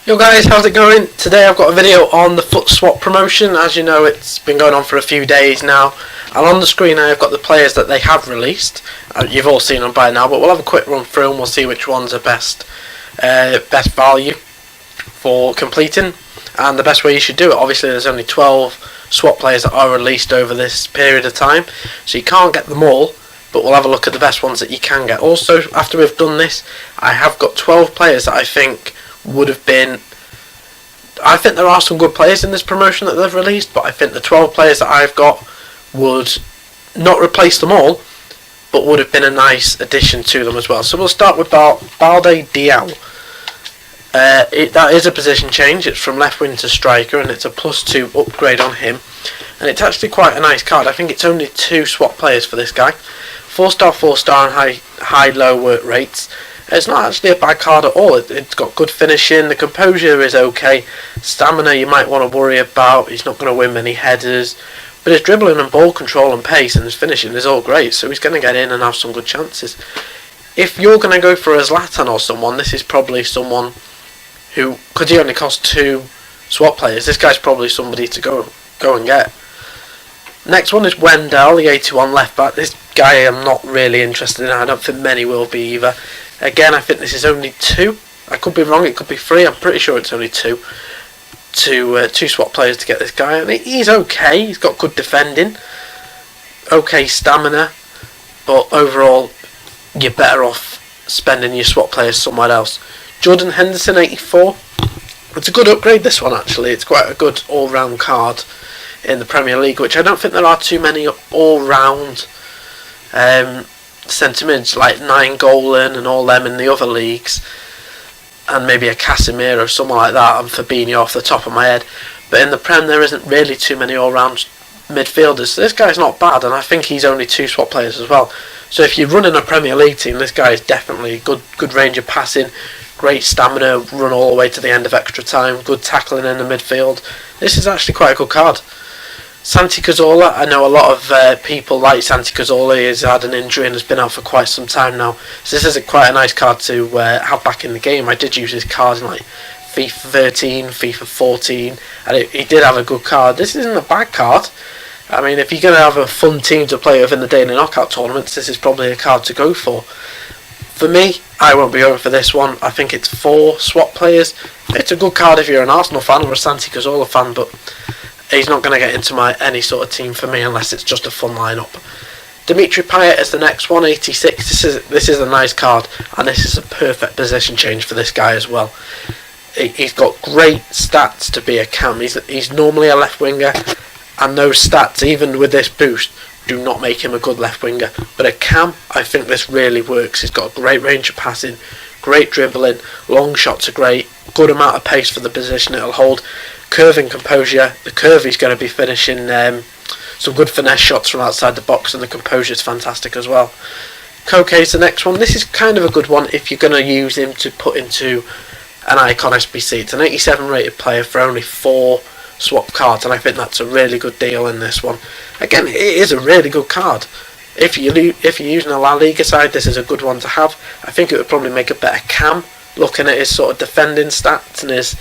Yo guys, how's it going? Today I've got a video on the foot swap promotion. As you know, it's been going on for a few days now. And on the screen I've got the players that they have released. You've all seen them by now, but we'll have a quick run through and we'll see which ones are best value for completing and the best way you should do it. Obviously there's only 12 swap players that are released over this period of time, so you can't get them all, but we'll have a look at the best ones that you can get. Also, after we've done this, I have got 12 players that I think would have been... I think there are some good players in this promotion that they've released, but I think the 12 players that I've got would not replace them all, but would have been a nice addition to them as well. So we'll start with Balde Diao. That is a position change. It's from left wing to striker, and it's a +2 upgrade on him. And it's actually quite a nice card. I think it's only 2 swap players for this guy. 4-star, 4-star, and high-low work rates. It's not actually a bad card at all. It's got good finishing. The composure is okay. Stamina you might want to worry about. He's not going to win many headers. But his dribbling and ball control and pace and his finishing is all great. So he's going to get in and have some good chances. If you're going to go for a Zlatan or someone, this is probably someone who, because he only costs 2 swap players, this guy's probably somebody to go and get. Next one is Wendell, the 81 left back. This guy I'm not really interested in. I don't think many will be either. Again, I think this is only 2. I could be wrong, it could be 3. I'm pretty sure it's only 2. Two swap players to get this guy. I mean, he's okay. He's got good defending, okay stamina, but overall, you're better off spending your swap players somewhere else. Jordan Henderson, 84. It's a good upgrade, this one, actually. It's quite a good all-round card in the Premier League, which I don't think there are too many all-round centre mids like Nainggolan and all them in the other leagues, and maybe a Casemiro or someone like that, and Fabinho off the top of my head. But in the Prem there isn't really too many all-round midfielders, so this guy's not bad, and I think he's only 2 swap players as well. So if you're running a Premier League team, this guy is definitely good range of passing, great stamina, run all the way to the end of extra time, good tackling in the midfield. This is actually quite a good card. Santi Cazorla, I know a lot of people like Santi Cazorla. He's had an injury and has been out for quite some time now. So this is quite a nice card to have back in the game. I did use his card in like FIFA 13, FIFA 14, and he did have a good card. This isn't a bad card. I mean, if you're going to have a fun team to play with in the daily knockout tournaments, this is probably a card to go for. For me, I won't be going for this one. I think it's 4 swap players. It's a good card if you're an Arsenal fan or a Santi Cazorla fan, but he's not going to get into any sort of team for me unless it's just a fun lineup. Dimitri Payet is the next one, 86. This is a nice card, and this is a perfect position change for this guy as well. He's got great stats to be a cam. He's normally a left winger, and those stats, even with this boost, do not make him a good left winger. But a cam, I think this really works. He's got a great range of passing, great dribbling, long shots are great, good amount of pace for the position it'll hold. Curve and composure. The curve he's going to be finishing some good finesse shots from outside the box, and the composure is fantastic as well. Koke's the next one. This is kind of a good one if you're going to use him to put into an icon SBC. It's an 87 rated player for only 4 swap cards, and I think that's a really good deal in this one. Again, it is a really good card. If you're using a La Liga side, this is a good one to have. I think it would probably make a better cam, looking at his sort of defending stats and his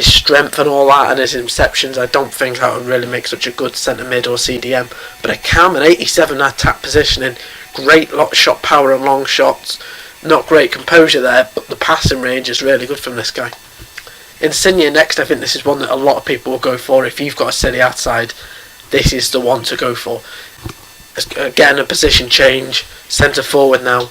strength and all that, and his interceptions. I don't think that would really make such a good centre mid or CDM. But a cam, an 87 attack positioning, great shot power and long shots, not great composure there, but the passing range is really good from this guy. Insigne next. I think this is one that a lot of people will go for. If you've got a Serie A side, this is the one to go for. Again, a position change, centre forward now.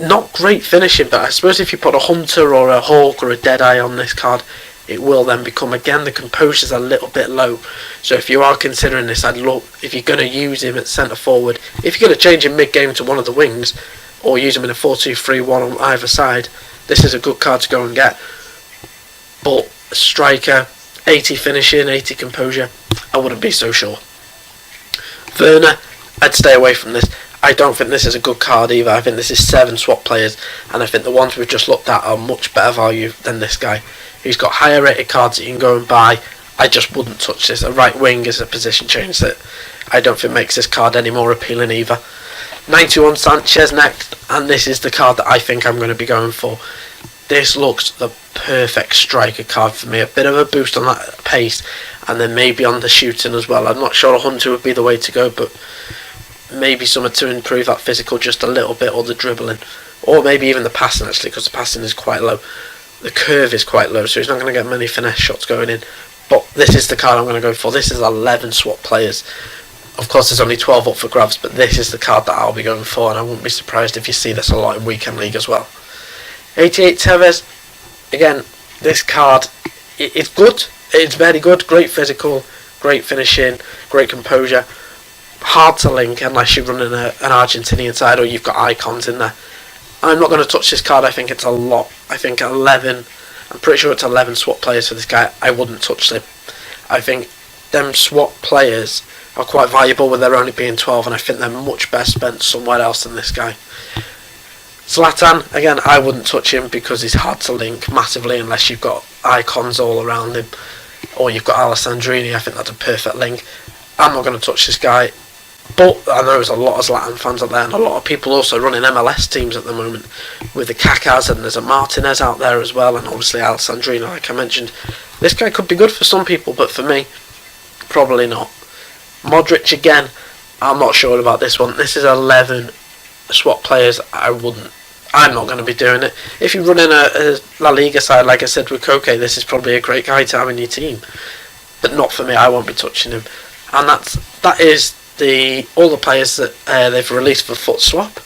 Not great finishing, but I suppose if you put a Hunter or a Hawk or a Deadeye on this card, it will then become, again, the composure's a little bit low. So if you are considering this, I'd look, if you're going to use him at centre forward, if you're going to change him mid-game to one of the wings, or use him in a 4-2-3-1 on either side, this is a good card to go and get. But striker, 80 finishing, 80 composure, I wouldn't be so sure. Werner, I'd stay away from this. I don't think this is a good card either. I think this is 7 swap players, and I think the ones we've just looked at are much better value than this guy. He's got higher rated cards that you can go and buy. I just wouldn't touch this. A right wing is a position change that I don't think makes this card any more appealing either. 91 Sanchez next, and this is the card that I think I'm going to be going for. this looks the perfect striker card for me. A bit of a boost on that pace, and then maybe on the shooting as well. I'm not sure a Hunter would be the way to go, but maybe something to improve that physical just a little bit, or the dribbling, or maybe even the passing actually, because the passing is quite low. The curve is quite low, so he's not going to get many finesse shots going in. But this is the card I'm going to go for. This is 11 swap players. Of course, there's only 12 up for grabs, but this is the card that I'll be going for, and I wouldn't be surprised if you see this a lot in Weekend League as well. 88 Tevez. Again, this card, it's good. It's very good. Great physical, great finishing, great composure. Hard to link unless you're running an Argentinian side or you've got icons in there. I'm not going to touch this card. I think it's a lot. I think 11. I'm pretty sure it's 11 swap players for this guy. I wouldn't touch them. I think them swap players are quite valuable with there only being 12, and I think they're much best spent somewhere else than this guy. Zlatan, again, I wouldn't touch him because he's hard to link massively unless you've got icons all around him, or you've got Alessandrini. I think that's a perfect link. I'm not going to touch this guy, but I know there's a lot of Zlatan fans out there, and a lot of people also running MLS teams at the moment with the Kakas, and there's a Martinez out there as well, and obviously Alessandrini, like I mentioned. This guy could be good for some people, but for me, probably not. Modric again, I'm not sure about this one. This is 11 swap players. I'm not going to be doing it. If you're running a La Liga side, like I said with Koke, this is probably a great guy to have in your team. But not for me. I won't be touching him. And that is all the players that they've released for foot swap.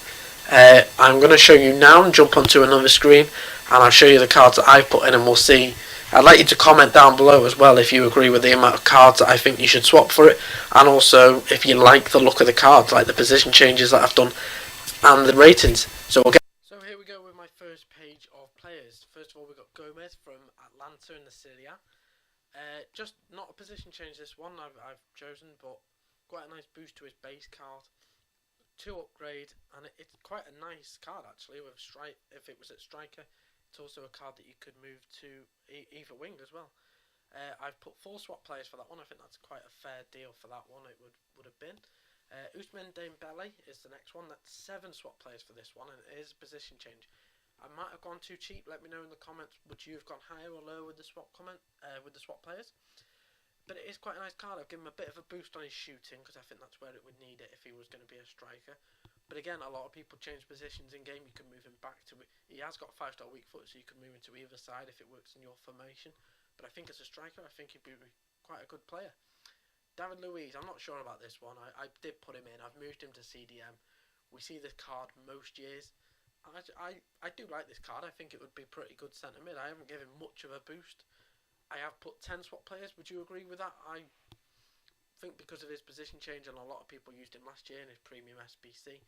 I'm going to show you now and jump onto another screen, and I'll show you the cards that I've put in, and we'll see. I'd like you to comment down below as well if you agree with the amount of cards that I think you should swap for it, and also if you like the look of the cards, like the position changes that I've done and the ratings. So here we go with my first page of players. First of all, we've got Gomez from Atlanta in the Serie A. Just not a position change this one I've chosen, but quite a nice boost to his base card. 2 upgrade, and it's quite a nice card actually with strike. If it was at striker, it's also a card that you could move to either wing as well. I've put 4 swap players for that one. I think that's quite a fair deal for that one. It would have been. Ousmane Dembele is the next one. That's 7 swap players for this one, and it is a position change. I might have gone too cheap. Let me know in the comments. Would you have gone higher or lower with the swap players? But it is quite a nice card. I've given him a bit of a boost on his shooting because I think that's where it would need it if he was going to be a striker. But again, a lot of people change positions in game. You can move him back to it. He has got 5-star weak foot, so you can move him to either side if it works in your formation. But I think as a striker, I think he'd be quite a good player. David Luiz, I'm not sure about this one. I did put him in. I've moved him to CDM. We see this card most years. I do like this card. I think it would be pretty good centre mid. I haven't given much of a boost. I have put 10 swap players. Would you agree with that? I think because of his position change, and a lot of people used him last year in his premium SBC,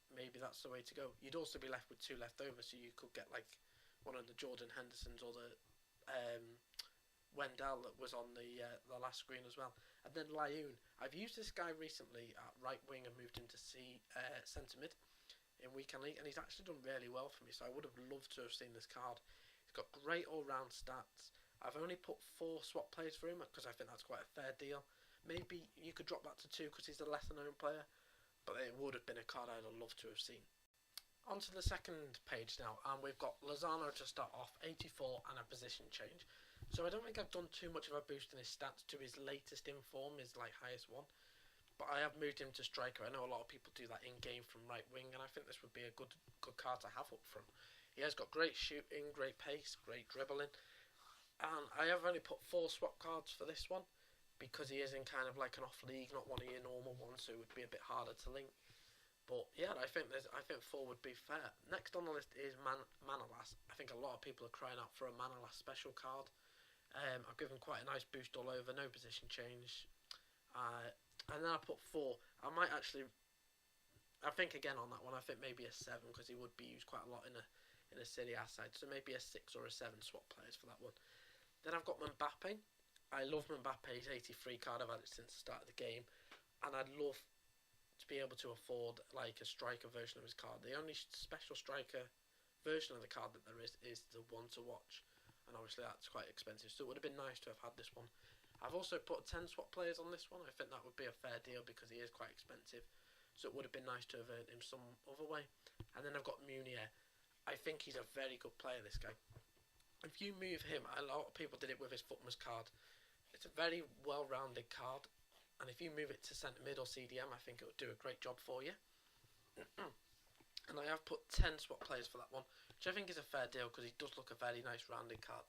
maybe that's the way to go. You'd also be left with 2 left over, so you could get like one of the Jordan Hendersons or the Wendell that was on the last screen as well. And then Lyoun. I've used this guy recently at right wing and moved him to centre mid in Weekend League, and he's actually done really well for me, so I would have loved to have seen this card. He's got great all-round stats. I've only put 4 swap players for him because I think that's quite a fair deal. Maybe you could drop that to 2 because he's a lesser known player, but it would have been a card I'd have loved to have seen. On to the second page now, and we've got Lozano to start off, 84 and a position change. So I don't think I've done too much of a boost in his stats to his latest in form, his highest one. But I have moved him to striker. I know a lot of people do that in game from right wing, and I think this would be a good card to have up front. He has got great shooting, great pace, great dribbling. And I have only put 4 swap cards for this one because he is in kind of like an off league, not one of your normal ones, so it would be a bit harder to link. But yeah, I think 4 would be fair. Next on the list is Manolas. I think a lot of people are crying out for a Manolas special card. I've given quite a nice boost all over, no position change. And then I put 4. I think again on that one, I think maybe a 7 because he would be used quite a lot in a Serie A side. So maybe a 6 or a 7 swap players for that one. Then I've got Mbappe. I love Mbappe's 83 card. I've had it since the start of the game, and I'd love to be able to afford like a striker version of his card. The only special striker version of the card that there is the one to watch, and obviously that's quite expensive. So it would have been nice to have had this one. I've also put 10 swap players on this one. I think that would be a fair deal because he is quite expensive. So it would have been nice to have earned him some other way. And then I've got Munier. I think he's a very good player, this guy. If you move him, a lot of people did it with his Footman's card. It's a very well-rounded card, and if you move it to centre mid or CDM, I think it would do a great job for you. And I have put 10 swap players for that one, which I think is a fair deal because he does look a very nice rounded card.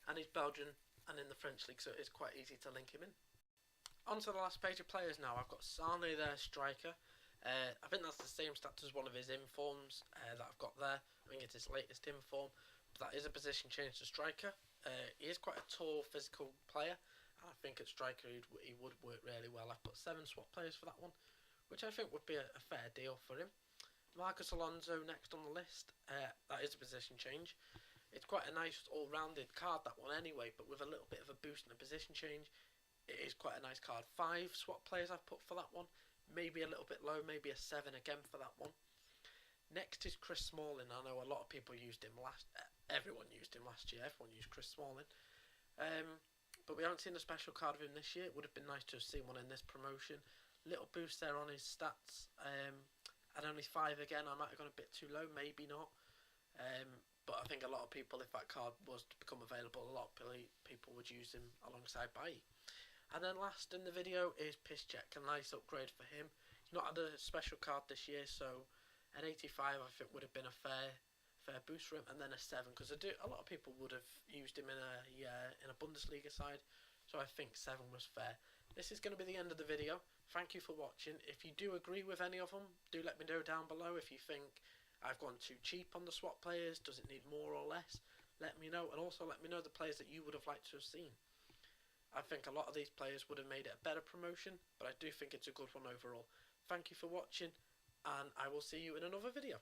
And he's Belgian and in the French league, so it's quite easy to link him in. On to the last page of players now. I've got Sane there, striker. I think that's the same stats as one of his informs that I've got there. I think it's his latest inform, but that is a position change to striker. He is quite a tall, physical player, and I think at striker he would work really well. I've put 7 swap players for that one, which I think would be a fair deal for him. Marcus Alonso next on the list. That is a position change. It's quite a nice all-rounded card, that one anyway, but with a little bit of a boost and a position change. It is quite a nice card. 5 swap players I've put for that one. Maybe a little bit low, maybe a 7 again for that one. Next is Chris Smalling. I know a lot of people used him everyone used him last year. Everyone used Chris Smalling. But we haven't seen a special card of him this year. It would have been nice to have seen one in this promotion. Little boost there on his stats. At only 5 again, I might have gone a bit too low, maybe not. But I think a lot of people, if that card was to become available, a lot of people would use him alongside Bailly. And then last in the video is Piszczek, a nice upgrade for him. He's not had a special card this year, so an 85 I think would have been a fair boost for him, and then a 7 because a lot of people would have used him in a Bundesliga side, so I think 7 was fair. This is going to be the end of the video. Thank you for watching. If you do agree with any of them, do let me know down below. If you think I've gone too cheap on the swap players, does it need more or less, let me know, and also let me know the players that you would have liked to have seen. I think a lot of these players would have made it a better promotion, but I do think it's a good one overall. Thank you for watching, and I will see you in another video.